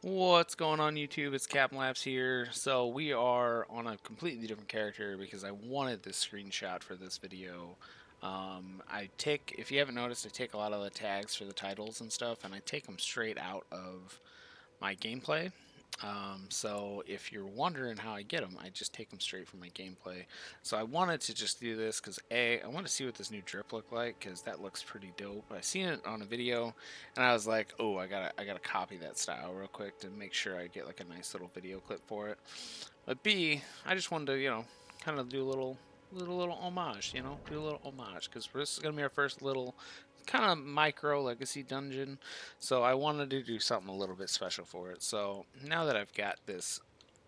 What's going on YouTube? It's Captain Labs here. So we are on a completely different character because I wanted this screenshot for this video. If you haven't noticed, I take a lot of the tags for the titles and stuff, and I take them straight out of my gameplay. So if you're wondering how I get them, I just take them straight from my gameplay. So I wanted to just do this because I want to see what this new drip look like because that looks pretty dope. I seen it on a video and I was like, oh, I gotta copy that style real quick to make sure I get like a nice little video clip for it. But B, I just wanted to kind of do a little homage, do a little homage because this is gonna be our first little kind of micro legacy dungeon. So I wanted to do something a little bit special for it. So now that I've got this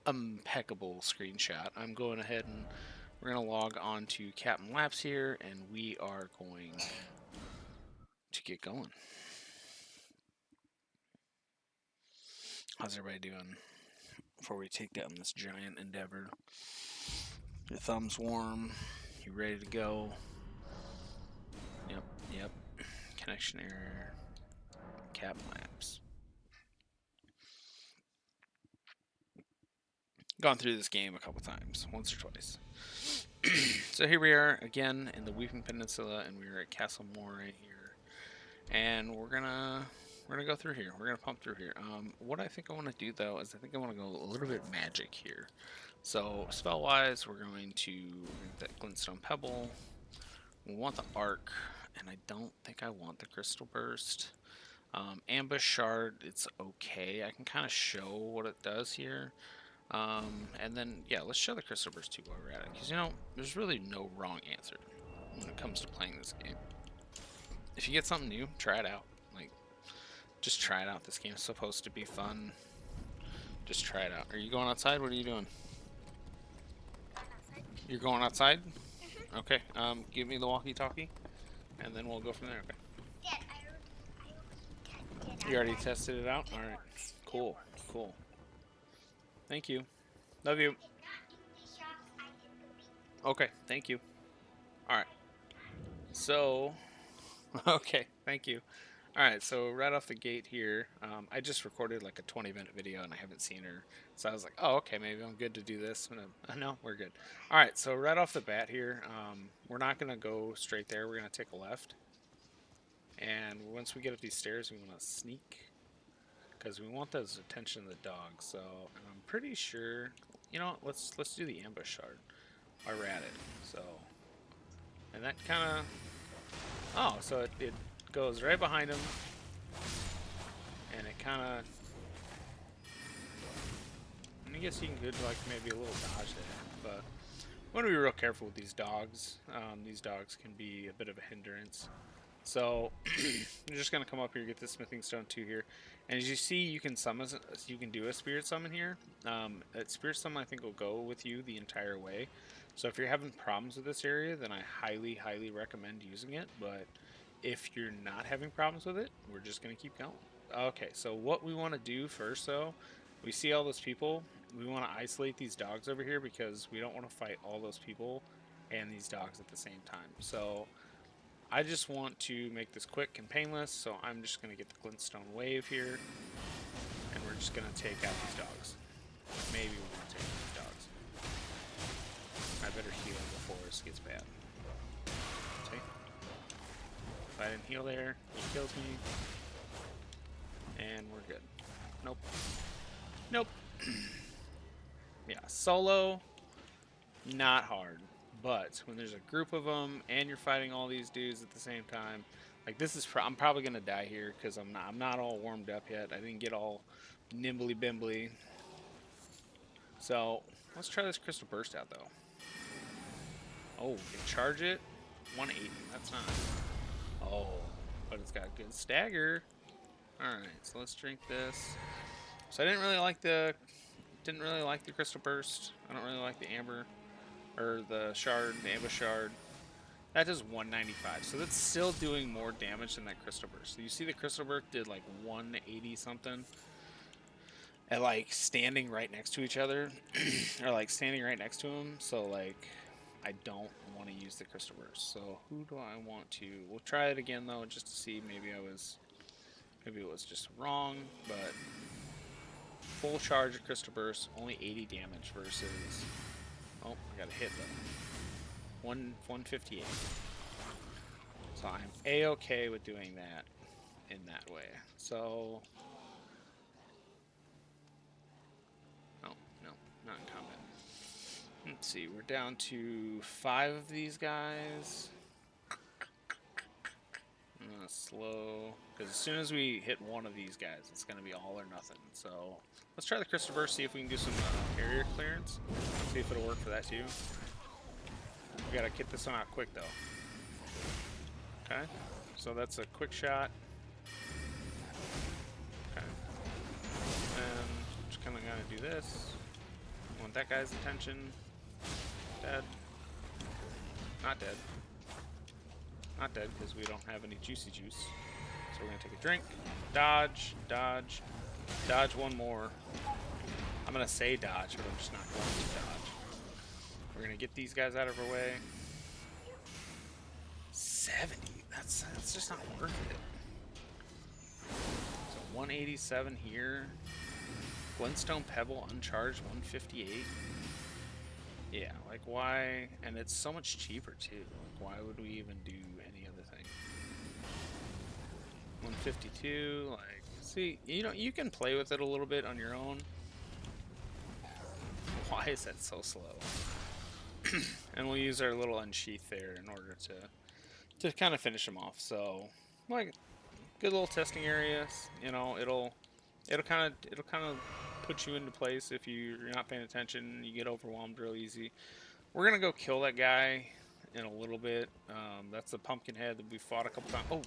impeccable screenshot, I'm going ahead and we're going to log on to Captain Labs here and we are going to get going. How's everybody doing before we take down this giant endeavor? Your thumbs warm? You ready to go? Yep. Connection error. Captain Labs. Gone through this game a couple times, once or twice. So here we are again in the Weeping Peninsula, and we're at Castle Morne here, and we're gonna go through here. We're gonna pump through here. What I think I want to do though is I think I want to go a little bit magic here. So spell wise, we're going to get that glintstone pebble. We want the arc, and I don't think I want the crystal burst. Ambush shard, it's okay. I can kind of show what it does here. And then, yeah, let's show the crystal burst too while we're at it. Because, there's really no wrong answer when it comes to playing this game. If you get something new, try it out. Like, just try it out. This game's supposed to be fun. Just try it out. Are you going outside? What are you doing? You're going outside? Okay. Give me the walkie-talkie, and then we'll go from there. Okay. You already tested it out? Alright. Cool. Thank you. Love you. Okay, thank you. Alright. So, okay, thank you. Alright, so right off the gate here, I just recorded like a 20-minute video and I haven't seen her. So I was like, oh, okay, maybe I'm good to do this. No, we're good. Alright, so right off the bat here, we're not going to go straight there. We're going to take a left. And once we get up these stairs, we want to sneak. Because we want those attention of the dogs. So I'm pretty sure, let's do the ambush shard while we're at it. So, and that kind of, oh, so it goes right behind him, and it kind of, I guess you can do like maybe a little dodge there, but we want to be real careful with these dogs. These dogs can be a bit of a hindrance. So you're just gonna come up here, get the smithing stone 2 here, and as you see, you can summon, you can do a spirit summon here. That spirit summon I think will go with you the entire way. So if you're having problems with this area, then I highly recommend using it. But if you're not having problems with it, we're just gonna keep going. Okay, so what we want to do first, though, we see all those people. We want to isolate these dogs over here because we don't want to fight all those people and these dogs at the same time. So I just want to make this quick and painless, so I'm just going to get the glintstone wave here, and we're just going to take out these dogs. Maybe we're going to take out these dogs. I better heal before this gets bad. Okay. If I didn't heal there, he kills me. And we're good. Nope. Yeah, solo, not hard. But when there's a group of them and you're fighting all these dudes at the same time, like this is, I'm probably gonna die here because I'm not all warmed up yet. I didn't get all nimbly bimbly. So let's try this crystal burst out though. Oh, we can charge it. 180. That's not. Oh, but it's got good stagger. All right, so let's drink this. So I didn't really like the crystal burst. I don't really like the amber. Or the shard, the ambush shard. That does 195, so that's still doing more damage than that crystal burst. So you see the crystal burst did like 180 something. And like standing right next to each other. Or like standing right next to him. So like, I don't want to use the crystal burst. So who do I want to? We'll try it again though, just to see. Maybe it was just wrong, but full charge of Crystal Burst, only 80 damage versus... Oh, I got a hit though. 158. So I'm A-okay with doing that in that way. So... Oh, no, not in combat. Let's see, we're down to 5 of these guys. I'm gonna slow, because as soon as we hit one of these guys, it's gonna be all or nothing. So let's try the Crystal Burst, see if we can do some area clearance. See if it'll work for that too. We gotta get this one out quick though. Okay, so that's a quick shot. Okay, and just kind of gonna do this. Want that guy's attention. Dead. Not dead. Not dead, because we don't have any juicy juice. So we're going to take a drink. Dodge, dodge, dodge one more. I'm going to say dodge, but I'm just not going to dodge. We're going to get these guys out of our way. 70. That's just not worth it. So 187 here. Glintstone Pebble uncharged 158. Yeah, like why? And it's so much cheaper too. Like why would we even do any other thing? 152. Like, see, you can play with it a little bit on your own. Why is that so slow? And we'll use our little unsheath there in order to kind of finish them off. So, like, good little testing areas. You know, it'll kind of put you into place if you're not paying attention. You get overwhelmed real easy. We're gonna go kill that guy in a little bit. That's the pumpkin head that we fought a couple times. Oh,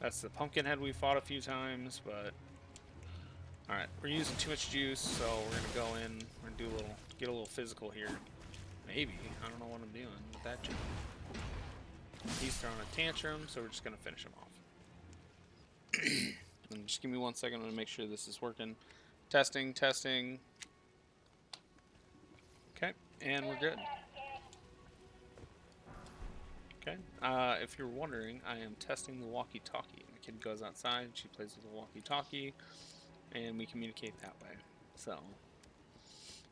that's the pumpkin head we fought a few times. But all right, we're using too much juice, so we're gonna go in. We're gonna get a little physical here. Maybe, I don't know what I'm doing with that jump. He's throwing a tantrum, so we're just gonna finish him off. And just give me 1 second. I'm gonna make sure this is working. Testing, testing. Okay, and we're good. Okay, if you're wondering, I am testing the walkie-talkie. The kid goes outside, she plays with the walkie-talkie, and we communicate that way. So,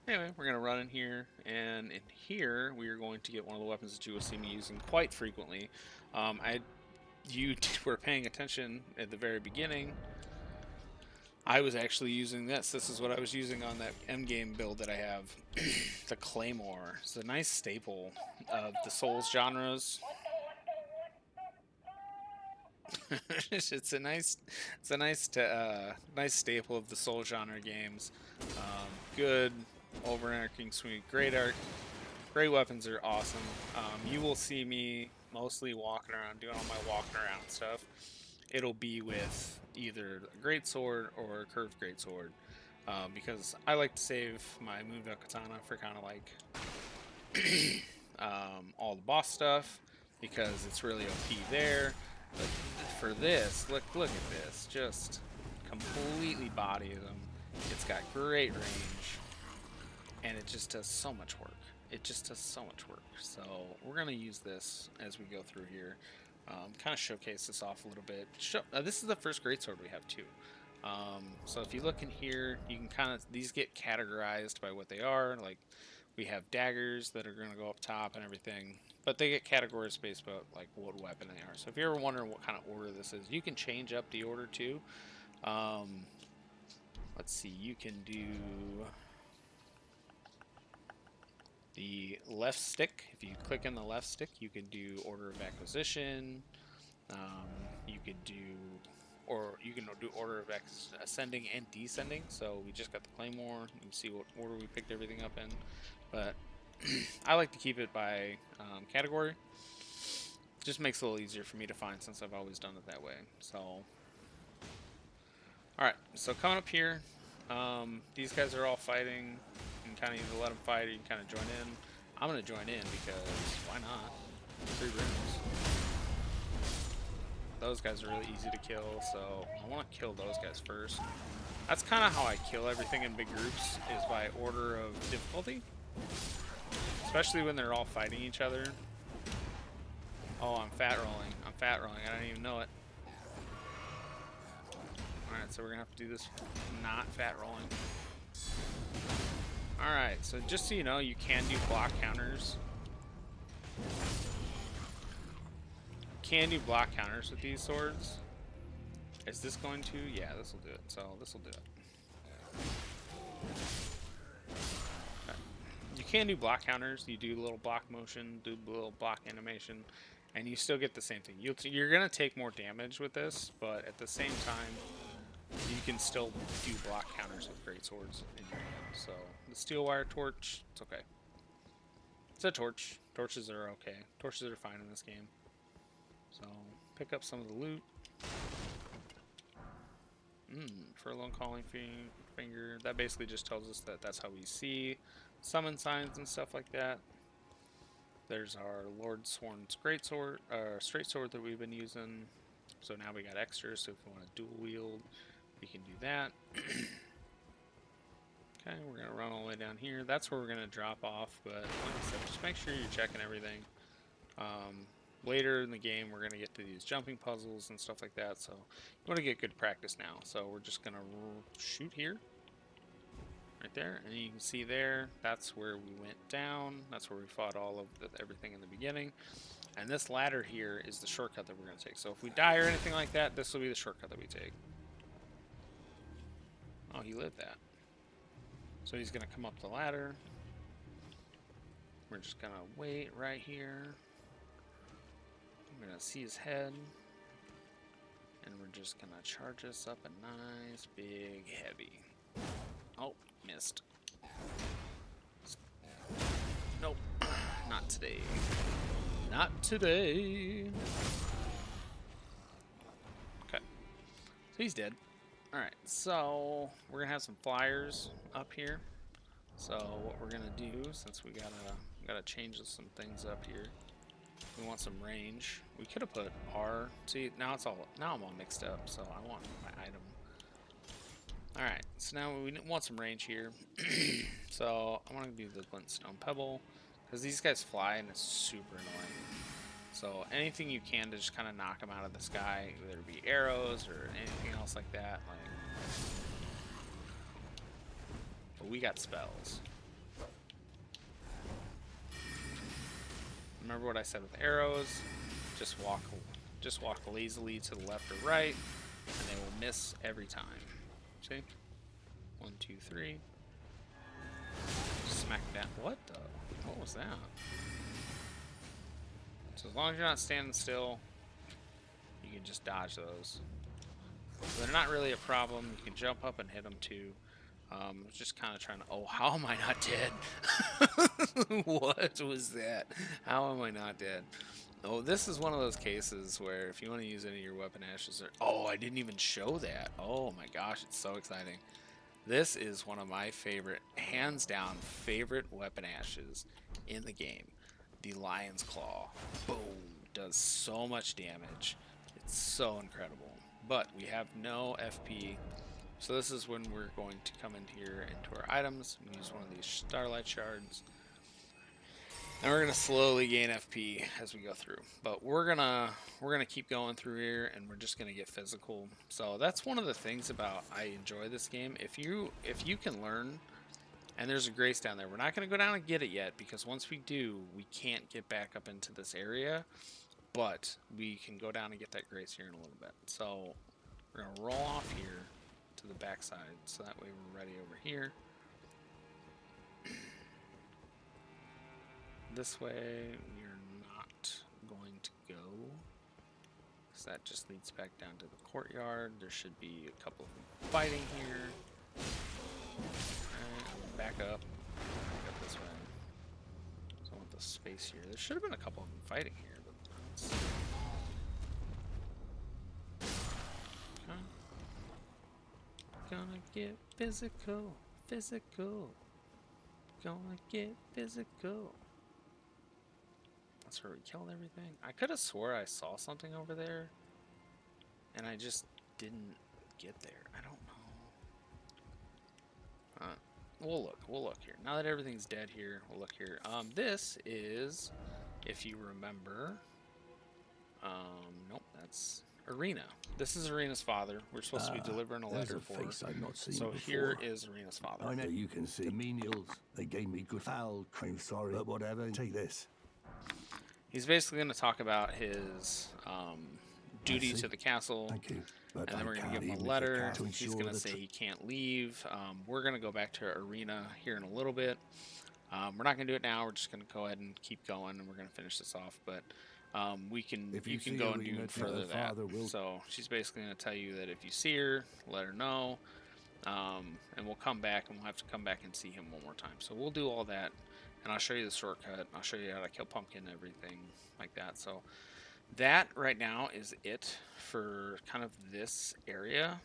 anyway, we're gonna run in here, and in here we are going to get one of the weapons that you will see me using quite frequently. You were paying attention at the very beginning. I was actually using this. This is what I was using on that endgame build that I have. The Claymore. It's a nice staple of the Souls genres. It's a nice staple of the Soul genre games. Good overarching suite, great art, great weapons are awesome. You will see me mostly walking around, doing all my walking around stuff. It'll be with either a greatsword or a curved greatsword, because I like to save my Moonveil Katana for kind of like all the boss stuff, because it's really OP there. But for this, look at this, just completely body them. It's got great range, and it just does so much work. It just does so much work. So we're gonna use this as we go through here. Kind of showcase this off a little bit. This is the first greatsword we have too. So if you look in here, you can kind of, these get categorized by what they are. Like we have daggers that are going to go up top and everything, but they get categories based about like what weapon they are. So if you're ever wondering what kind of order this is, you can change up the order too. Let's see, you can do the left stick. If you click in the left stick, you can do order of acquisition. You could do, or you can do order of ascending and descending. So we just got the Claymore. You can see what order we picked everything up in. But I like to keep it by category. Just makes it a little easier for me to find since I've always done it that way. So, all right. So coming up here, these guys are all fighting. You can kind of either let them fight or you can kind of join in. I'm going to join in because why not? 3 rooms. Those guys are really easy to kill, so I want to kill those guys first. That's kind of how I kill everything in big groups, is by order of difficulty. Especially when they're all fighting each other. Oh, I'm fat rolling. I'm fat rolling. I don't even know it. Alright, Alright, so we're gonna have to do this not fat rolling. Alright, so just so you know, you can do block counters. Can do block counters with these swords. Is this going to? Yeah, this will do it. So this will do it. Okay. You can do block counters. You do a little block motion, do a little block animation, and you still get the same thing. You're going to take more damage with this, but at the same time, you can still do block counters with great swords in your hand. So the steel wire torch, it's okay. It's a torch. Torches are okay. Torches are fine in this game. So pick up some of the loot. Furlong calling finger. That basically just tells us that that's how we see summon signs and stuff like that. There's our Lord Sworn's great sword, straight sword that we've been using. So now we got extras. So if we want to dual wield, we can do that. Okay, we're gonna run all the way down here. That's where we're gonna drop off. But like I said, just make sure you're checking everything. Later in the game, we're going to get to these jumping puzzles and stuff like that, so you want to get good practice now. So we're just going to shoot here, right there, and you can see there, that's where we went down. That's where we fought all of everything in the beginning. And this ladder here is the shortcut that we're going to take. So if we die or anything like that, this will be the shortcut that we take. Oh, he lived that. So he's going to come up the ladder. We're just going to wait right here. We're going to see his head, and we're just going to charge us up a nice, big, heavy. Oh, missed. Nope, not today. Not today. Okay, so he's dead. Alright, so we're going to have some flyers up here. So what we're going to do, since we gotta change some things up here, we want some range. We could have put R. See, now I'm all mixed up, so I want my item. Alright, so now we want some range here. So I want to do the glintstone pebble, because these guys fly and it's super annoying. So anything you can to just kind of knock them out of the sky, whether it be arrows or anything else like that. But we got spells. Remember what I said with arrows? Just walk lazily to the left or right, and they will miss every time. See? 1, 2, 3. Smack down. What the? What was that? So as long as you're not standing still, you can just dodge those. So they're not really a problem. You can jump up and hit them too. Just kind of trying to. Oh, how am I not dead? What was that? How am I not dead? Oh, this is one of those cases where if you want to use any of your weapon ashes, oh, I didn't even show that. Oh my gosh, it's so exciting. This is one of my favorite, hands down, favorite weapon ashes in the game. The Lion's Claw. Boom. Does so much damage. It's so incredible. But we have no FP. So this is when we're going to come in here into our items and use one of these starlight shards. And we're gonna slowly gain FP as we go through. But we're gonna keep going through here, and we're just gonna get physical. So that's one of the things about I enjoy this game. If you can learn, and there's a grace down there. We're not gonna go down and get it yet, because once we do, we can't get back up into this area. But we can go down and get that grace here in a little bit. So we're gonna roll off here to the backside, so that way we're ready over here. This way we're not going to go, because that just leads back down to the courtyard. There should be a couple of them fighting here. Alright, back up this way. So I want the space here. There should have been a couple of them fighting here, but let's see. Gonna get physical, physical. Gonna get physical. That's where we killed everything. I could have swore I saw something over there, and I just didn't get there. I don't know. We'll look here. Now that everything's dead here, we'll look here. This is, if you remember, nope, that's Irina. This is Irina's father. We're supposed to be delivering a letter for her. I've not seen So before. here is Irina's father. I know you can see the menials. They gave me good foul cream, sorry, but whatever. Take this. He's basically going to talk about his duty to the castle. Thank you. But And then we're going to give him a letter. He's going to say he can't leave. We're going to go back to Irina here in a little bit. We're not going to do it now. We're just going to go ahead and keep going, and we're going to finish this off. But you can go and do further that. So she's basically going to tell you that if you see her, let her know. And we'll come back, and we'll have to come back and see him one more time. So we'll do all that, and I'll show you the shortcut. I'll show you how to kill pumpkin and everything like that. So that right now is it for kind of this area.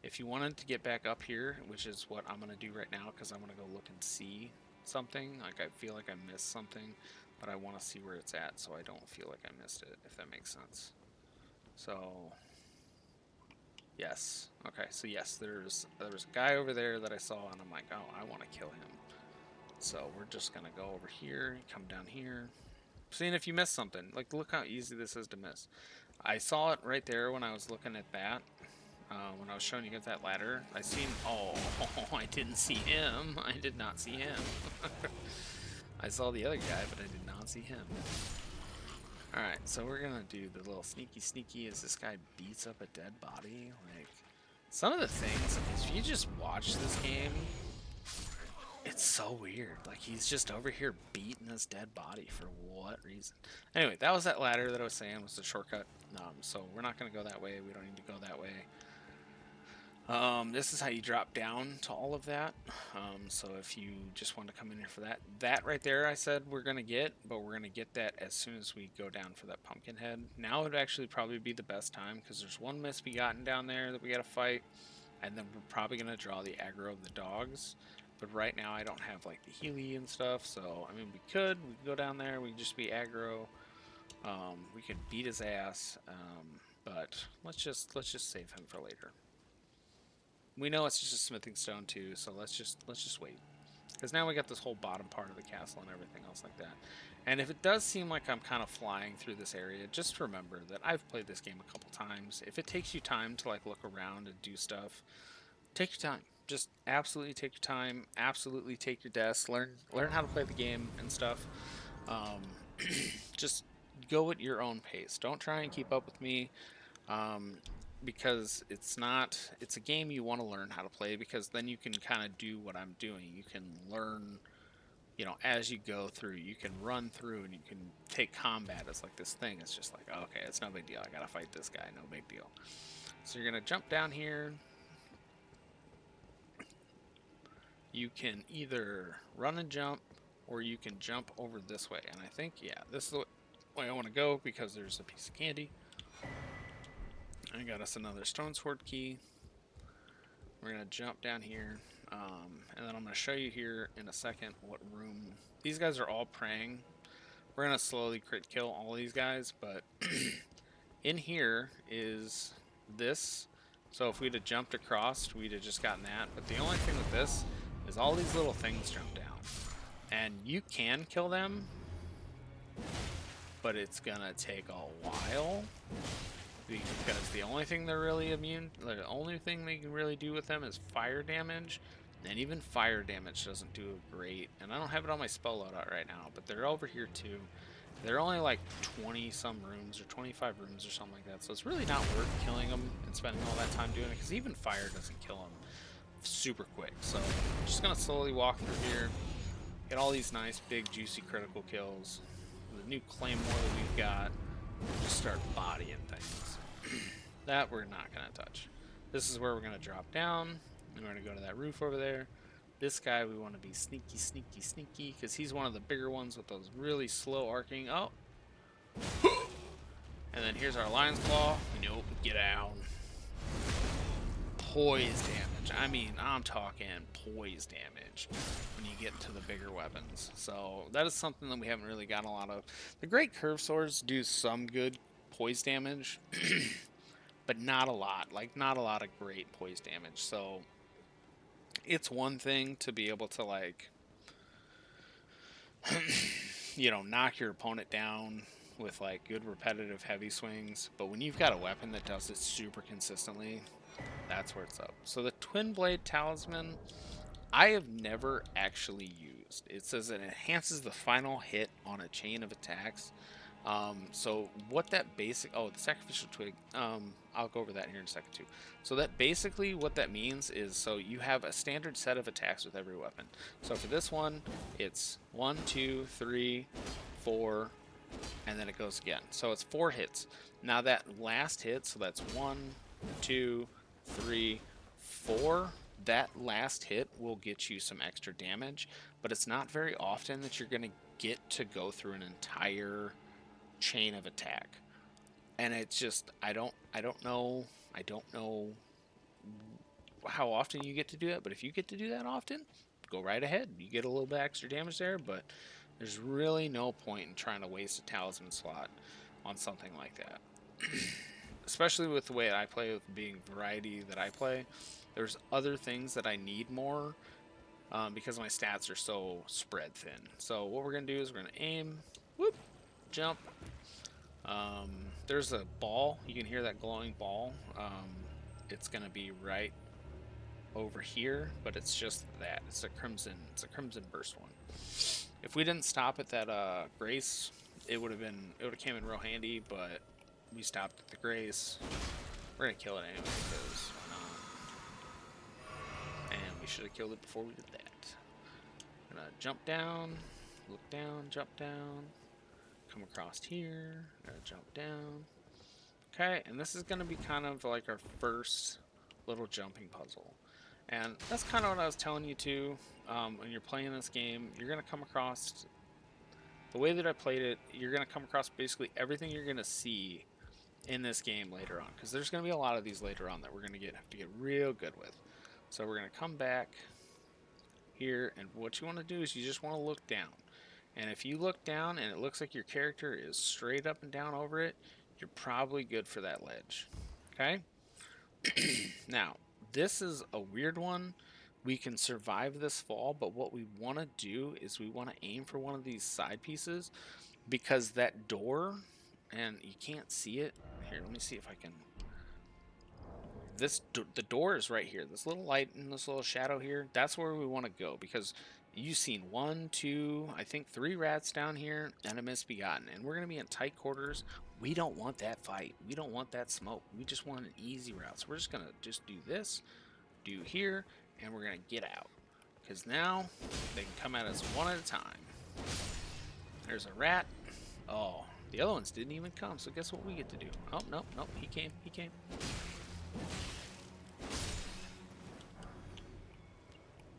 If you wanted to get back up here, which is what I'm going to do right now, because I'm going to go look and see something. Like, I feel like I missed something, but I want to see where it's at so I don't feel like I missed it, if that makes sense. So, yes. Okay, so yes, there was a guy over there that I saw, and I'm like, oh, I want to kill him. So we're just going to go over here, come down here. Seeing if you missed something. Like, look how easy this is to miss. I saw it right there when I was looking at that. When I was showing you guys that ladder, I seen, oh, I didn't see him. I did not see him. I saw the other guy, but I did not see him. Alright, so we're gonna do the little sneaky as this guy beats up a dead body. Like, some of the things, if you just watch this game, it's so weird. Like, he's just over here beating this dead body for what reason? Anyway, that was that ladder that I was saying was the shortcut. So we're not gonna go that way. We don't need to go that way. This is how you drop down to all of that. So if you just want to come in here for that right there, I said we're going to get, but we're going to get that as soon as we go down for that pumpkin head. Now would actually probably be the best time, because there's one misbegotten down there that we got to fight, and then we're probably going to draw the aggro of the dogs. But right now I don't have like the Healy and stuff, so I mean we could go down there, we can just be aggro. We could beat his ass, but let's just save him for later. We know it's just a smithing stone too, so let's just wait. Because now we got this whole bottom part of the castle and everything else like that. And if it does seem like I'm kind of flying through this area, just remember that I've played this game a couple times. If it takes you time to like look around and do stuff, take your time. Just absolutely take your time. Absolutely take your desk. Learn how to play the game and stuff. Just go at your own pace. Don't try and keep up with me. Because it's a game you want to learn how to play, because then you can kind of do what I'm doing. You can learn, you know, as you go through. You can run through and you can take combat as like this thing. It's just like, okay, it's no big deal. I gotta fight this guy, no big deal. So you're gonna jump down here. You can either run and jump, or you can jump over this way. And I think, yeah, this is the way I want to go, because there's a piece of candy. I got us another stone sword key. We're going to jump down here. And then I'm going to show you here in a second what room. These guys are all praying. We're going to slowly crit kill all these guys. But in here is this. So if we'd have jumped across, we'd have just gotten that. But the only thing with this is all these little things jump down. And you can kill them, but it's going to take a while. Because the only thing they're really immune, the only thing they can really do with them is fire damage, and even fire damage doesn't do great. And I don't have it on my spell loadout right now, but they're over here too. They're only like 20 some rooms or 25 rooms or something like that, so it's really not worth killing them and spending all that time doing it, because even fire doesn't kill them super quick. So I'm just gonna slowly walk through here, get all these nice big juicy critical kills. The new claymore that we've got, just start bodying things. That we're not going to touch. This is where we're going to drop down, and we're going to go to that roof over there. This guy, we want to be sneaky, because he's one of the bigger ones with those really slow arcing. Oh! And then here's our lion's claw. Nope, get down. Poise damage. I mean, I'm talking poise damage when you get to the bigger weapons. So that is something that we haven't really gotten a lot of. The great curved swords do some good poise damage, but not a lot. Like, not a lot of great poise damage. So it's one thing to be able to, like, you know, knock your opponent down with like good repetitive heavy swings, but when you've got a weapon that does it super consistently, that's where it's up. So the Twin Blade Talisman, I have never actually used. It says it enhances the final hit on a chain of attacks. So what that the sacrificial twig, I'll go over that here in a second too. So that basically what that means is, so you have a standard set of attacks with every weapon. So for this one, it's 1, 2, 3, 4, and then it goes again. So it's 4 hits. Now that last hit, so that's 1, 2, 3, 4. That last hit will get you some extra damage, but it's not very often that you're going to get to go through an entire chain of attack. And it's just I don't know how often you get to do that, but if you get to do that often, go right ahead. You get a little bit extra damage there, but there's really no point in trying to waste a talisman slot on something like that. Especially with the way I play, with being variety that I play, there's other things that I need more because my stats are so spread thin. So what we're going to do is we're going to aim, whoop, jump. There's a ball. You can hear that glowing ball. It's going to be right over here, but it's just that. It's a crimson burst one. If we didn't stop at that grace, it would have came in real handy, but we stopped at the grace. We're gonna kill it anyway because and we should have killed it before we did that. Gonna jump down, look down, jump down, come across here, gonna jump down. Okay, and this is gonna be kind of like our first little jumping puzzle. And that's kind of what I was telling you too. When you're playing this game, you're gonna come across, the way that I played it, you're gonna come across basically everything you're gonna see in this game later on, because there's going to be a lot of these later on that we're going to have to get real good with. So we're going to come back here, and what you want to do is you just want to look down. And if you look down and it looks like your character is straight up and down over it, you're probably good for that ledge. Okay? Now, this is a weird one. We can survive this fall, but what we want to do is we want to aim for one of these side pieces, because that door, and you can't see it. Here, let me see if I can. The door is right here. This little light and this little shadow here, that's where we want to go, because you've seen 1, 2, I think 3 rats down here and a misbegotten, and we're going to be in tight quarters. We don't want that fight. We don't want that smoke. We just want an easy route. So we're just going to just do this, do here, and we're going to get out, because now they can come at us one at a time. There's a rat. Oh, the other ones didn't even come, so guess what we get to do? Oh, nope, he came.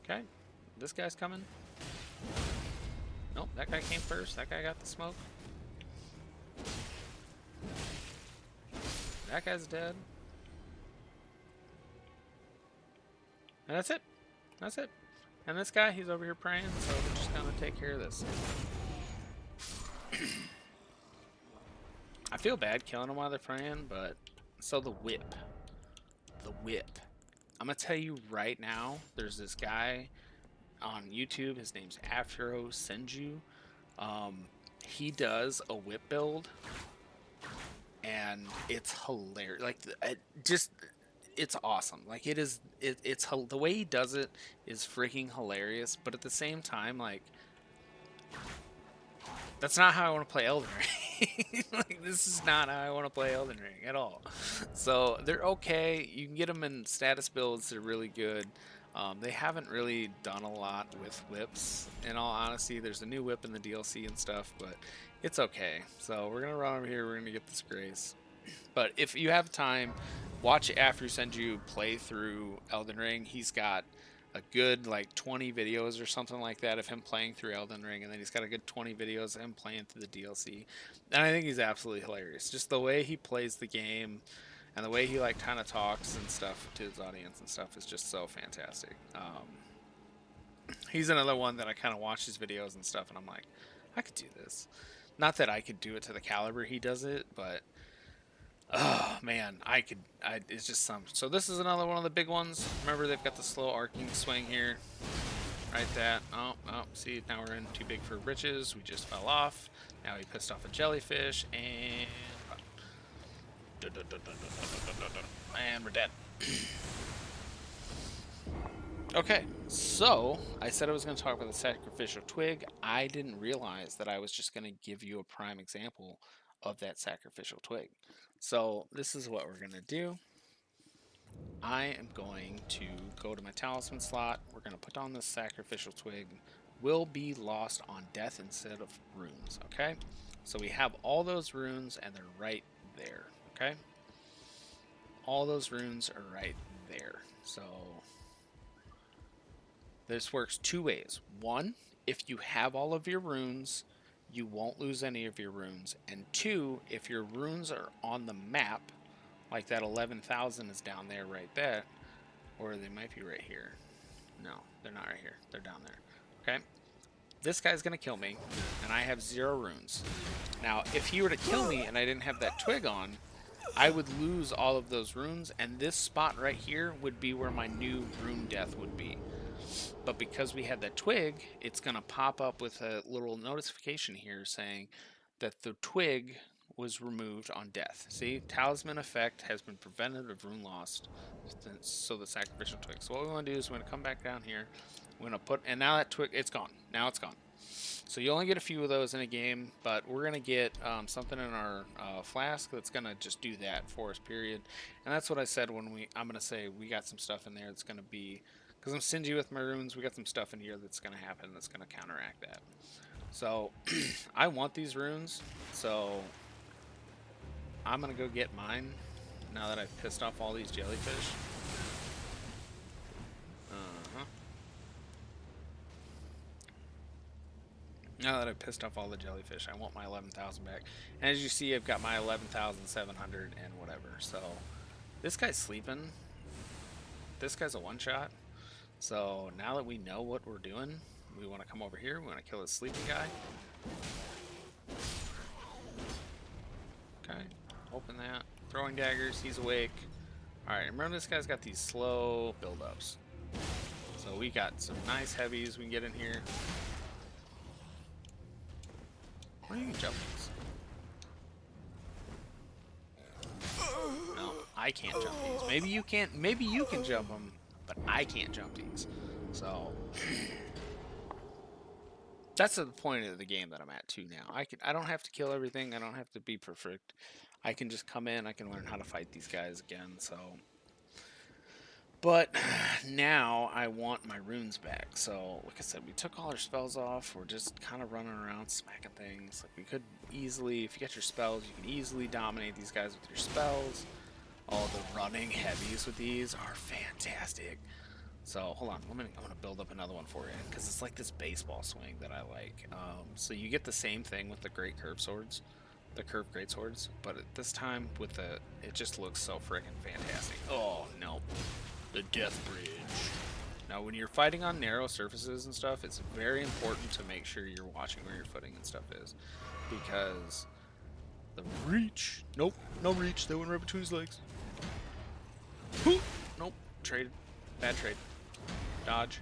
Okay, this guy's coming. Nope, that guy came first. That guy got the smoke. That guy's dead. And that's it. And this guy, he's over here praying, so we're just gonna take care of this. I feel bad killing them while they're praying, but so the whip. I'm gonna tell you right now, there's this guy on YouTube, his name's Afro Senju. He does a whip build, and it's hilarious. Like, it's awesome. Like, it's the way he does it is freaking hilarious, but at the same time, like, that's not how I want to play Elden Ring. Like, this is not how I want to play Elden Ring at all. So they're okay. You can get them in status builds. They're really good. They haven't really done a lot with whips, in all honesty. There's a new whip in the DLC and stuff, but it's okay. So we're going to run over here. We're going to get this grace. But if you have time, watch After Senju play through Elden Ring. He's got a good like 20 videos or something like that of him playing through Elden Ring, and then he's got a good 20 videos of him playing through the DLC. And I think he's absolutely hilarious. Just the way he plays the game and the way he like kind of talks and stuff to his audience and stuff is just so fantastic. He's another one that I kind of watch his videos and stuff, and I'm like, I could do this. Not that I could do it to the caliber he does it, but oh man, it's just some. So this is another one of the big ones. Remember, they've got the slow arcing swing here. Right, that. Oh, see, now we're in too big for britches. We just fell off. Now we pissed off a jellyfish, and... And we're dead. Okay, so I said I was going to talk about the sacrificial twig. I didn't realize that I was just going to give you a prime example of that sacrificial twig. So this is what we're going to do. I am going to go to my talisman slot. We're going to put on this sacrificial twig. Will be lost on death instead of runes, okay? So we have all those runes and they're right there, okay? All those runes are right there. So this works two ways. One, if you have all of your runes, you won't lose any of your runes. And two, if your runes are on the map, like that 11,000 is down there right there, or they might be right here. No, they're not right here. They're down there. Okay? This guy's going to kill me, and I have 0 runes. Now, if he were to kill me and I didn't have that twig on, I would lose all of those runes, and this spot right here would be where my new rune death would be. But because we had that twig, it's going to pop up with a little notification here saying that the twig was removed on death. See, talisman effect has been prevented of rune lost. So the sacrificial twig. So what we want to do is we're going to come back down here. We're going to put, and now that twig, it's gone. Now it's gone. So you only get a few of those in a game, but we're going to get something in our flask that's going to just do that for us, period. And that's what I said when I'm going to say we got some stuff in there that's going to be, because I'm stingy with my runes, we got some stuff in here that's going to happen that's going to counteract that. So I want these runes, so I'm going to go get mine now that I've pissed off all these jellyfish. Now that I've pissed off all the jellyfish, I want my 11,000 back. And as you see, I've got my 11,700 and whatever. So this guy's sleeping. This guy's a one-shot. So now that we know what we're doing, we want to come over here. We want to kill this sleeping guy. Okay, open that. Throwing daggers, he's awake. Alright, remember this guy's got these slow build-ups. So we got some nice heavies we can get in here. Where you can jump these? No, I can't jump these. Maybe you can't. Maybe you can jump them, but I can't jump these. So that's the point of the game that I'm at too now. I don't have to kill everything. I don't have to be perfect. I can just come in. I can learn how to fight these guys again. So. But now I want my runes back. So, like I said, we took all our spells off. We're just kind of running around smacking things. Like we could easily, if you get your spells, you can easily dominate these guys with your spells. All the running heavies with these are fantastic. So, hold on. I'm going to build up another one for you because it's like this baseball swing that I like. So you get the same thing with the great curved swords. The curved great swords. But at this time, with the, it just looks so freaking fantastic. Oh, no. The death bridge. Now when you're fighting on narrow surfaces and stuff, it's very important to make sure you're watching where your footing and stuff is, because the reach, nope, no reach, that went right between his legs. Ooh, nope, traded, bad trade, dodge.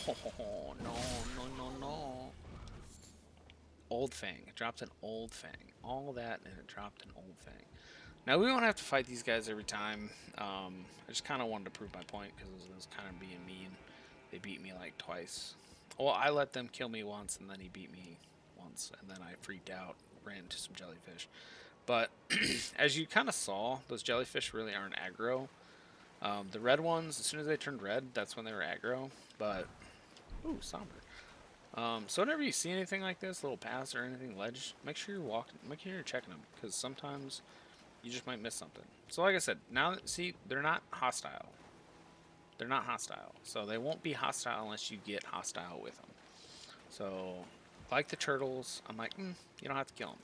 Oh, no. Old Fang, it dropped an Old Fang, all that and it dropped an Old Fang. Now, we don't have to fight these guys every time. I just kind of wanted to prove my point because it was kind of being mean. They beat me like twice. Well, I let them kill me once, and then he beat me once, and then I freaked out, ran into some jellyfish. But as you kind of saw, those jellyfish really aren't aggro. The red ones, as soon as they turned red, that's when they were aggro. But, ooh, somber. So whenever you see anything like this, little paths or anything ledge, make sure you're walking, make sure you're checking them, because sometimes you just might miss something. So like I said, now, see, they're not hostile. They're not hostile. So they won't be hostile unless you get hostile with them. So, like the turtles, I'm like, you don't have to kill them.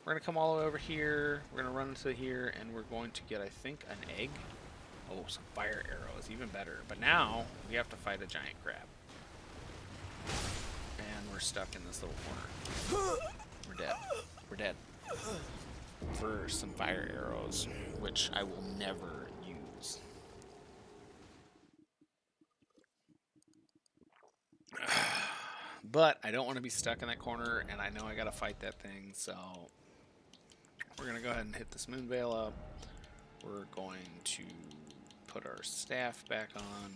We're going to come all the way over here. We're going to run into here, and we're going to get, I think, an egg. Oh, some fire arrows, even better. But now, we have to fight a giant crab. And we're stuck in this little corner. We're dead. We're dead. For some fire arrows, which I will never use. But I don't want to be stuck in that corner, and I know I got to fight that thing, so we're going to go ahead and hit this moon veil up. We're going to put our staff back on.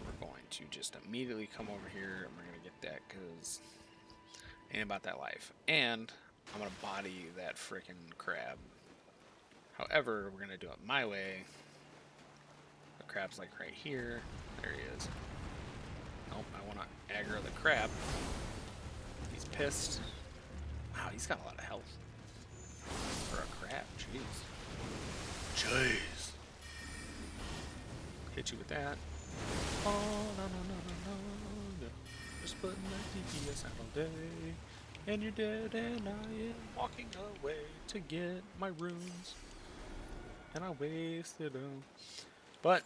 We're going to just immediately come over here, and we're going to get that, because ain't about that life. And I'm going to body that freaking crab. However, we're going to do it my way. The crab's like right here. There he is. Nope, I want to aggro the crab. He's pissed. Wow, he's got a lot of health. For a crab, jeez. Jeez. Hit you with that. Oh, no, no, no, no, no, no. Just putting that DPS out all day. And you're dead, and I am walking away to get my runes. And I wasted them. But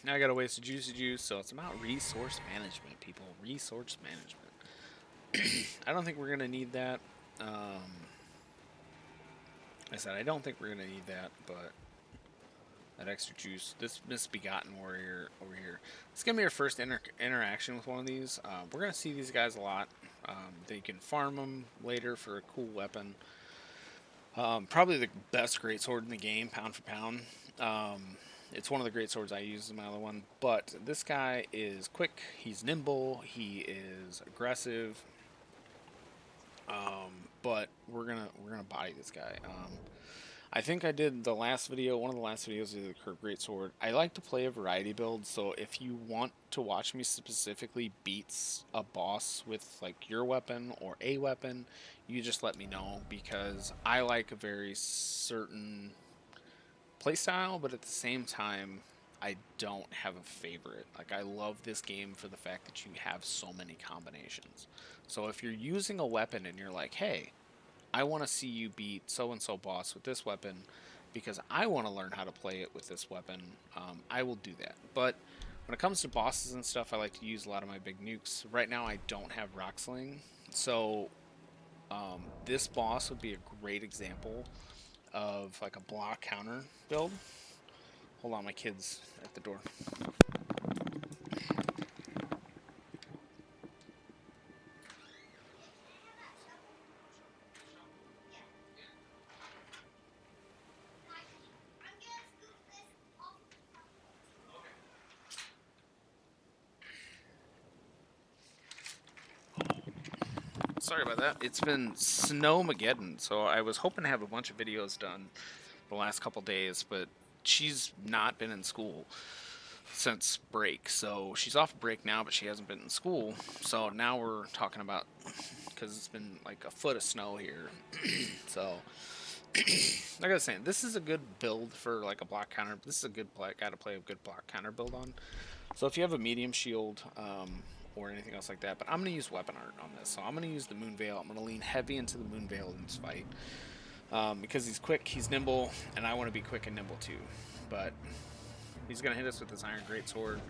now I gotta waste the juicy juice, so it's about resource management, people. Resource management. I don't think we're gonna need that. I said I don't think we're gonna need that, but that extra juice. This misbegotten warrior over here. It's gonna be our first interaction with one of these. We're gonna see these guys a lot. They can farm them later for a cool weapon. Probably the best greatsword in the game, pound for pound. It's one of the great swords I use as my other one. But this guy is quick. He's nimble. He is aggressive. But we're gonna body this guy. I think I did the last video, one of the last videos of the great sword. I like to play a variety build, so if you want to watch me specifically beats a boss with like your weapon or a weapon, you just let me know, because I like a very certain playstyle, but at the same time, I don't have a favorite. Like, I love this game for the fact that you have so many combinations. So if you're using a weapon and you're like, hey, I want to see you beat so-and-so boss with this weapon because I want to learn how to play it with this weapon, I will do that. But when it comes to bosses and stuff, I like to use a lot of my big nukes. Right now, I don't have rock sling, so this boss would be a great example of like a block counter build. Hold on, my kid's at the door. Sorry about that. It's been Snowmageddon, so I was hoping to have a bunch of videos done the last couple days, but she's not been in school since break. So she's off break now, but she hasn't been in school. So now we're talking about, because it's been like a foot of snow here. So like I was saying, this is a good build for like a block counter. This is a good guy to play a good block counter build on. So if you have a medium shield or anything else like that, but I'm going to use weapon art on this. So I'm going to use the Moon Veil. I'm going to lean heavy into the Moon Veil in this fight because he's quick, he's nimble, and I want to be quick and nimble too. But he's going to hit us with his Iron Greatsword.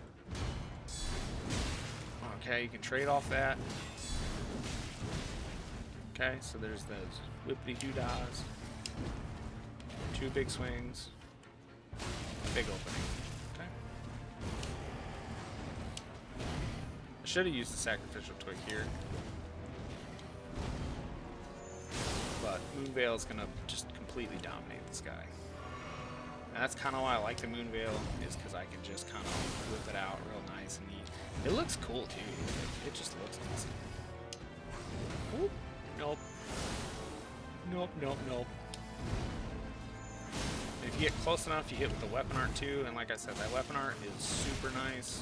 Okay, you can trade off that. Okay, so there's those whippity-doo-dahs. 2 big swings. Big opening. Okay. I should have used the sacrificial twig here. But Moon Veil is going to just completely dominate this guy. And that's kind of why I like the Moon Veil, is because I can just kind of whip it out real nice and neat. It looks cool too. It just looks awesome. Oop. Nope. Nope, nope, nope. If you get close enough, you hit with the weapon art too, and like I said, that weapon art is super nice.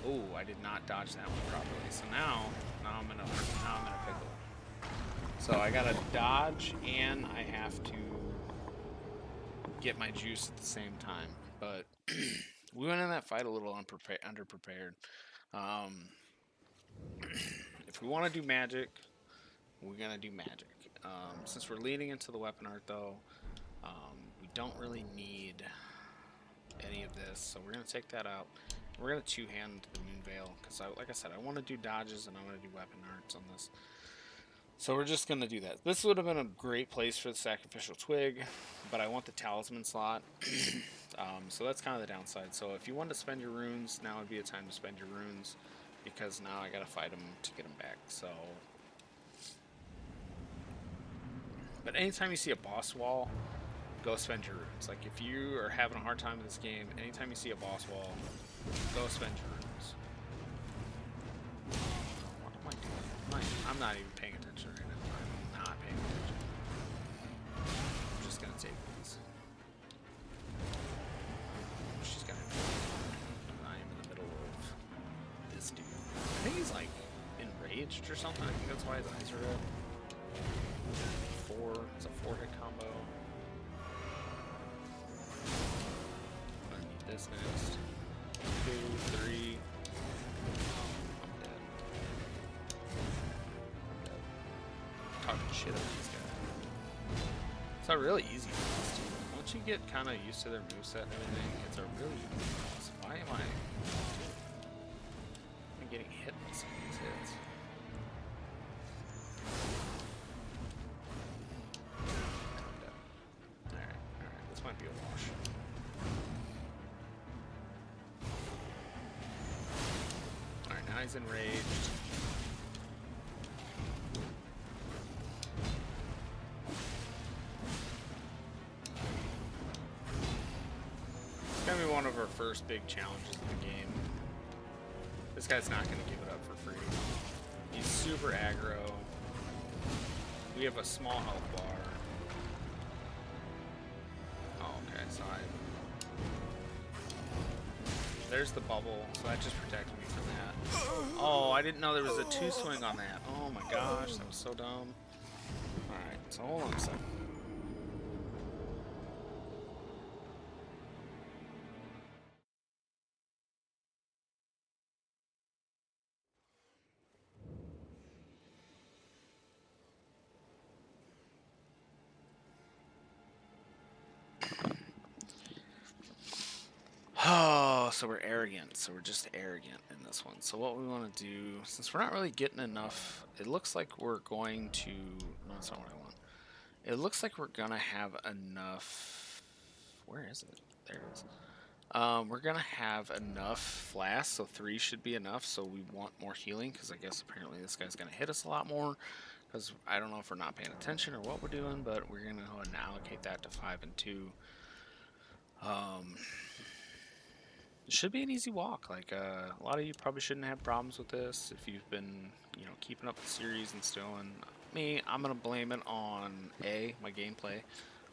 Oh, I did not dodge that one properly. So now I'm in a pickle. So I gotta dodge and I have to get my juice at the same time. But we went in that fight a little underprepared. If we want to do magic, we're gonna do magic. Since we're leading into the weapon art though, we don't really need any of this, so we're gonna take that out. We're gonna two-hand the Moon Veil because, like I said, I want to do dodges and I want to do weapon arts on this. So we're just gonna do that. This would have been a great place for the sacrificial twig, but I want the talisman slot. So that's kind of the downside. So if you want to spend your runes, now would be a time to spend your runes. because now I gotta fight him to get him back. So, but anytime you see a boss wall, go spend your runes. Like if you are having a hard time in this game, anytime you see a boss wall, go spend your runes. What am I doing? I'm not even paying attention right now. I'm not paying attention. I'm just gonna take these. She's gonna. I am in the middle of this dude. I think he's like enraged or something. I think that's why his eyes are red. It's a 4-hit combo. I need this next. 2, 3. I'm dead. Talking shit about this guy. It's a really easy boss too. Once you get kind of used to their moveset and everything, it's a really easy boss. Why am I getting hit by some of these hits? Might be a wash. Alright, now he's enraged. It's gonna be one of our first big challenges in the game. This guy's not gonna give it up for free. He's super aggro. We have a small health bar. There's the bubble, so that just protected me from that. Oh, I didn't know there was a 2-swing on that. Oh my gosh, that was so dumb. Alright, so hold on a second. Oh, so we're arrogant. So we're just arrogant in this one. So what we want to do, since we're not really getting enough, it looks like we're going to, no, that's not what I want. It looks like we're going to have enough, where is it? There it is. We're going to have enough flasks, so 3 should be enough. So we want more healing, because I guess apparently this guy's going to hit us a lot more. Because I don't know if we're not paying attention or what we're doing, but we're going to go ahead and allocate that to 5 and 2. It should be an easy walk. Like a lot of you probably shouldn't have problems with this if you've been, you know, keeping up the series and still. And me, I'm gonna blame it on my gameplay,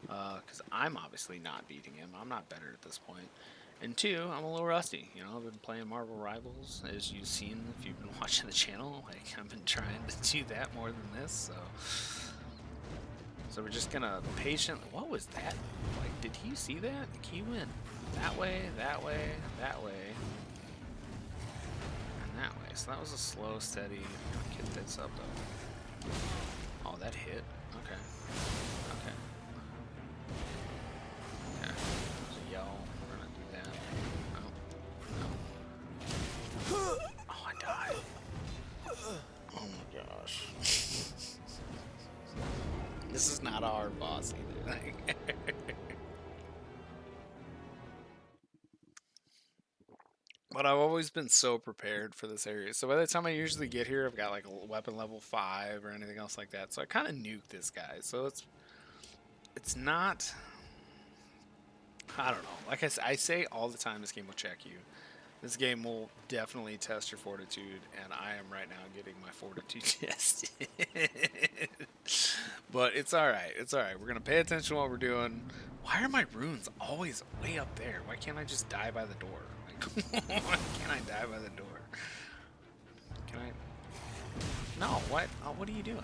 because I'm obviously not beating him. I'm not better at this point. And 2, I'm a little rusty. You know, I've been playing Marvel Rivals, as you've seen if you've been watching the channel. Like I've been trying to do that more than this. So we're just gonna patiently. What was that? Like, did he see that? He went that way, that way, that way, and that way. So that was a slow, steady. Get this up though. Oh, that hit. Okay. Okay. Okay. There's a yell. We're gonna do that. No. No. Oh, I died. Oh my gosh. This is not a hard boss either. But I've always been so prepared for this area. So by the time I usually get here, I've got like a weapon level 5 or anything else like that. So I kind of nuked this guy. So it's not, I don't know. Like I say all the time, this game will check you. This game will definitely test your fortitude, and I am right now getting my fortitude tested. But it's alright. It's alright. We're going to pay attention to what we're doing. Why are my runes always way up there? Why can't I just die by the door? Like, why can't I die by the door? Can I? No, what? Oh, what are you doing?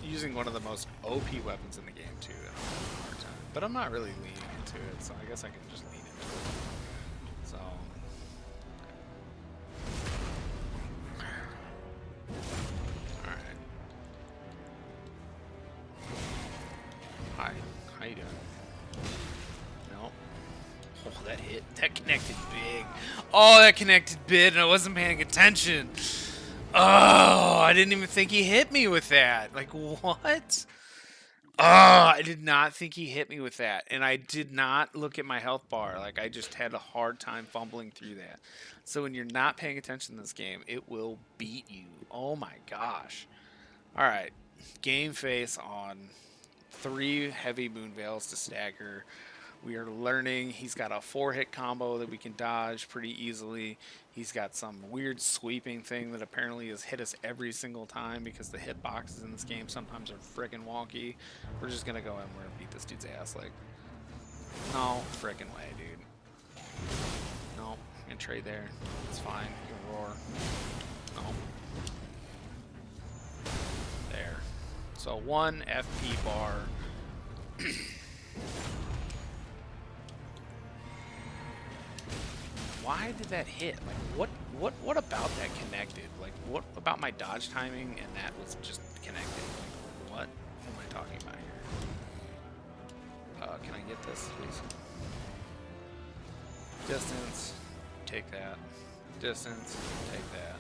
Using one of the most OP weapons in the game too. Hard time. But I'm not really leaning into it, so I guess I can just lean into it. So alright. Hi. How you doing? No. Oh, that hit. That connected big. Oh, that connected big, and I wasn't paying attention. Oh, I didn't even think he hit me with that. Like, what? I did not think he hit me with that, and I did not look at my health bar. Like, I just had a hard time fumbling through that. So when you're not paying attention in this game, it will beat you. Oh my gosh. All right, game face on 3 heavy moon veils to stagger. We are learning. He's got a 4-hit combo that we can dodge pretty easily. He's got some weird sweeping thing that apparently has hit us every single time because the hitboxes in this game sometimes are freaking wonky. We're just gonna go and we're gonna beat this dude's ass. Like, no freaking way, dude. No, you can trade there. It's fine. You can roar. No. There. So 1 FP bar. Why did that hit? Like, what about that connected? Like, what about my dodge timing and that was just connected? Like, what am I talking about here? Can I get this, please? Distance, take that. Distance, take that.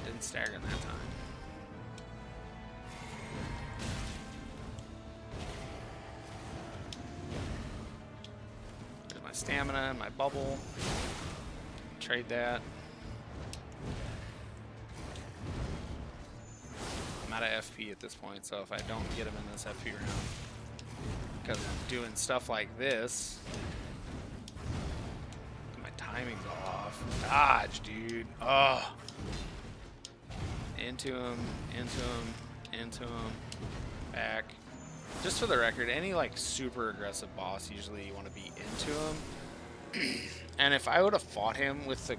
Didn't stagger in that time. There's my stamina and my bubble. Trade that. I'm out of FP at this point, so if I don't get him in this FP round, because I'm doing stuff like this, my timing's off. Dodge, dude. Oh. Into him, into him, into him, back. Just for the record, any like super aggressive boss, usually you want to be into him. And if I would have fought him with the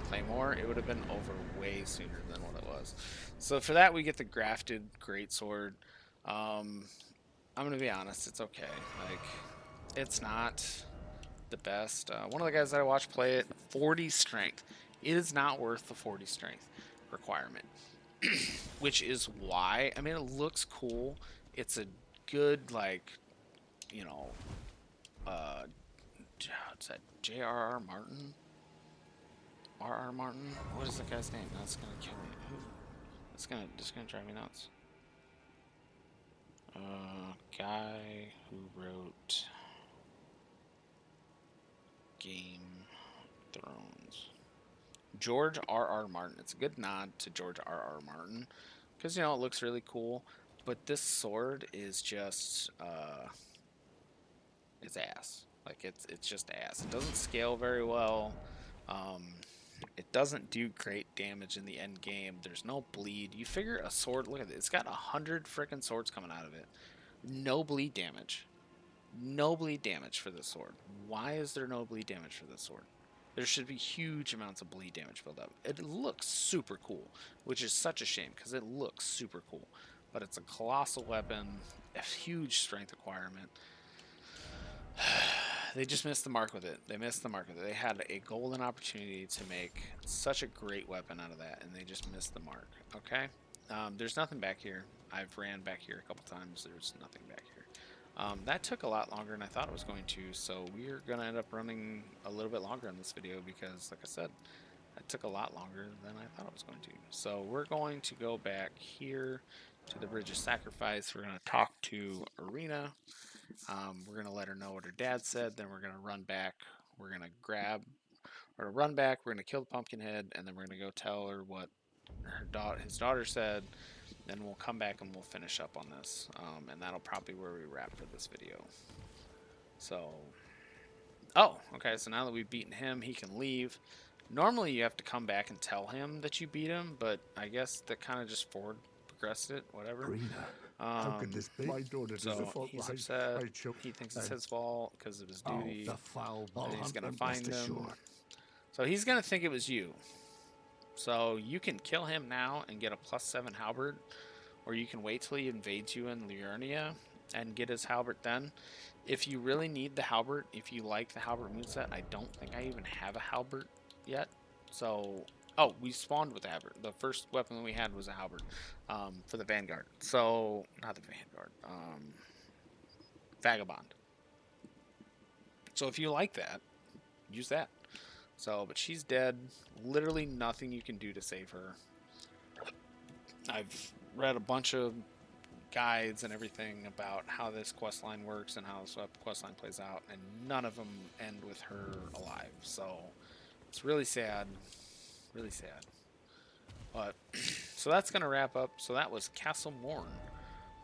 claymore, it would have been over way sooner than what it was. So for that, we get the grafted greatsword. I'm gonna be honest, it's okay. Like, it's not the best. One of the guys that I watched play it, 40 strength. It is not worth the 40 strength requirement. Which is why, I mean, it looks cool. It's a good, like, you know, what's that? J.R.R. Martin? R.R. Martin? What is that guy's name? That's gonna kill me. Who? That's gonna drive me nuts. Guy who wrote Game Thrones. George R.R. Martin. It's a good nod to George R.R. Martin because, you know, it looks really cool. But this sword is just, it's ass. Like, it's just ass. It doesn't scale very well. It doesn't do great damage in the end game. There's no bleed. You figure a sword, look at it. It's got 100 freaking swords coming out of it. No bleed damage. No bleed damage for this sword. Why is there no bleed damage for this sword? There should be huge amounts of bleed damage built up. It looks super cool, which is such a shame because it looks super cool. But it's a colossal weapon, a huge strength requirement. They just missed the mark with it. They missed the mark with it. They had a golden opportunity to make such a great weapon out of that, and they just missed the mark. Okay? There's nothing back here. I've ran back here a couple times. There's nothing back here. That took a lot longer than I thought it was going to, so we're going to end up running a little bit longer in this video because, like I said, that took a lot longer than I thought it was going to. So we're going to go back here to the Bridge of Sacrifice. We're going to talk to Irina. We're going to let her know what her dad said. Then we're going to run back. We're going to run back. We're going to kill the Pumpkinhead, and then we're going to go tell her what his daughter said. Then we'll come back and we'll finish up on this. And that'll probably be where we wrap for this video. So, oh, okay. So now that we've beaten him, he can leave. Normally you have to come back and tell him that you beat him, but I guess that kind of just forward progressed it, whatever. Irina, how could this be? My daughter So he's upset. He thinks it's his fault because of his duty. The foul And he's going to find him. So he's going to think it was you. So you can kill him now and get a +7 halberd, or you can wait till he invades you in Irina and get his halberd then. If you really need the halberd, if you like the halberd moveset, I don't think I even have a halberd yet. So, oh, we spawned with the halberd. The first weapon we had was a halberd for the Vanguard. So, not the Vanguard, Vagabond. So if you like that, use that. So, but she's dead. Literally nothing you can do to save her. I've read a bunch of guides and everything about how this quest line works and how this quest line plays out, and none of them end with her alive. So it's really sad, really sad. But so that's gonna wrap up. So that was Castle Morne.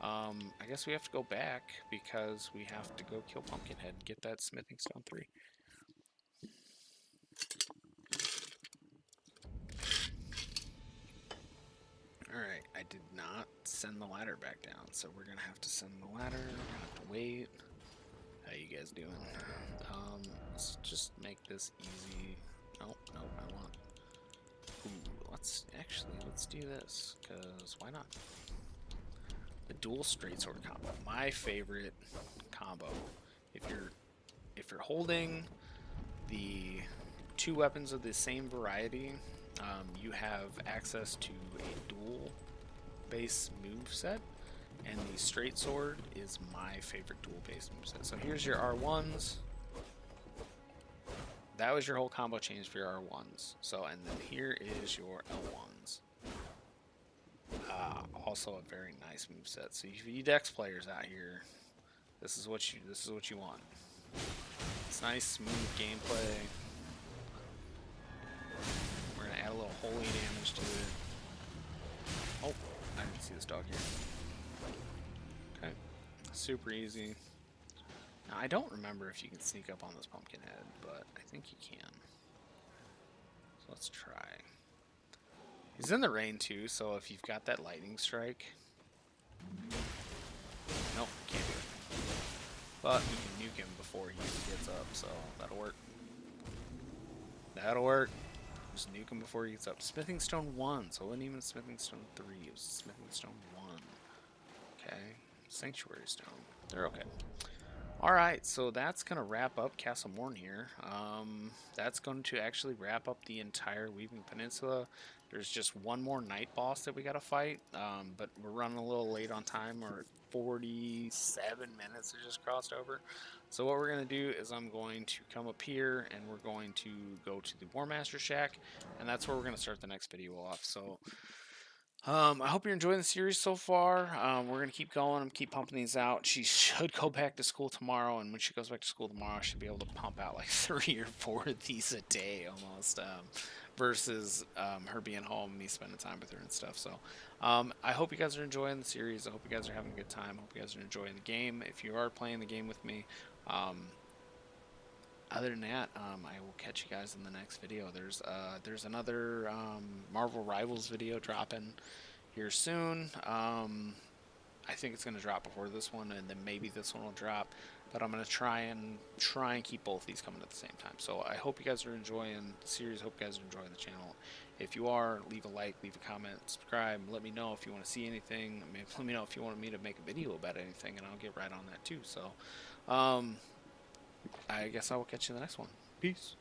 I guess we have to go back because we have to go kill Pumpkinhead and get that smithing stone 3. Alright, I did not send the ladder back down, so we're gonna have to send the ladder. We're gonna have to wait. How you guys doing? Let's just make this easy. Nope, nope, I want... Ooh, let's do this, because why not? The dual straight sword combo. My favorite combo. If you're holding the 2 weapons of the same variety, you have access to a dual base move set, and the straight sword is my favorite dual base move set. So here's your R1s. That was your whole combo change for your R1s. So, and then here is your L1s. Also a very nice move set. So if you Dex players out here, this is what you want. It's nice, smooth gameplay. We're gonna add a little holy damage to it. Oh, I didn't see this dog here. Okay, super easy. Now I don't remember if you can sneak up on this Pumpkinhead, but I think you can. So let's try. He's in the rain too, so if you've got that lightning strike, nope, can't do it. But you can nuke him before he gets up, so that'll work. That'll work. Just nuke him before he gets up. Smithing Stone 1, so it wasn't even Smithing Stone 3, it was Smithing Stone 1. Okay, Sanctuary Stone. They're okay. Alright, so that's going to wrap up Castle Morne here. That's going to actually wrap up the entire Weaving Peninsula. There's just one more night boss that we got to fight, but we're running a little late on time. We're at 47 minutes that just crossed over. So what we're going to do is I'm going to come up here and we're going to go to the War Master Shack, and that's where we're going to start the next video off. So I hope you're enjoying the series so far. We're going to keep going, keep pumping these out. She should go back to school tomorrow, and when she goes back to school tomorrow, she'll be able to pump out like 3 or 4 of these a day almost, versus her being home, me spending time with her and stuff. So I hope you guys are enjoying the series. I hope you guys are having a good time. I hope you guys are enjoying the game. If you are playing the game with me, other than that, I will catch you guys in the next video. There's another Marvel Rivals video dropping here soon. I think it's going to drop before this one, and then maybe this one will drop. But I'm going to try and keep both these coming at the same time. So I hope you guys are enjoying the series. Hope you guys are enjoying the channel. If you are, leave a like, leave a comment, subscribe. Let me know if you want to see anything. Maybe let me know if you want me to make a video about anything, and I'll get right on that too. So I guess I will catch you in the next one. Peace.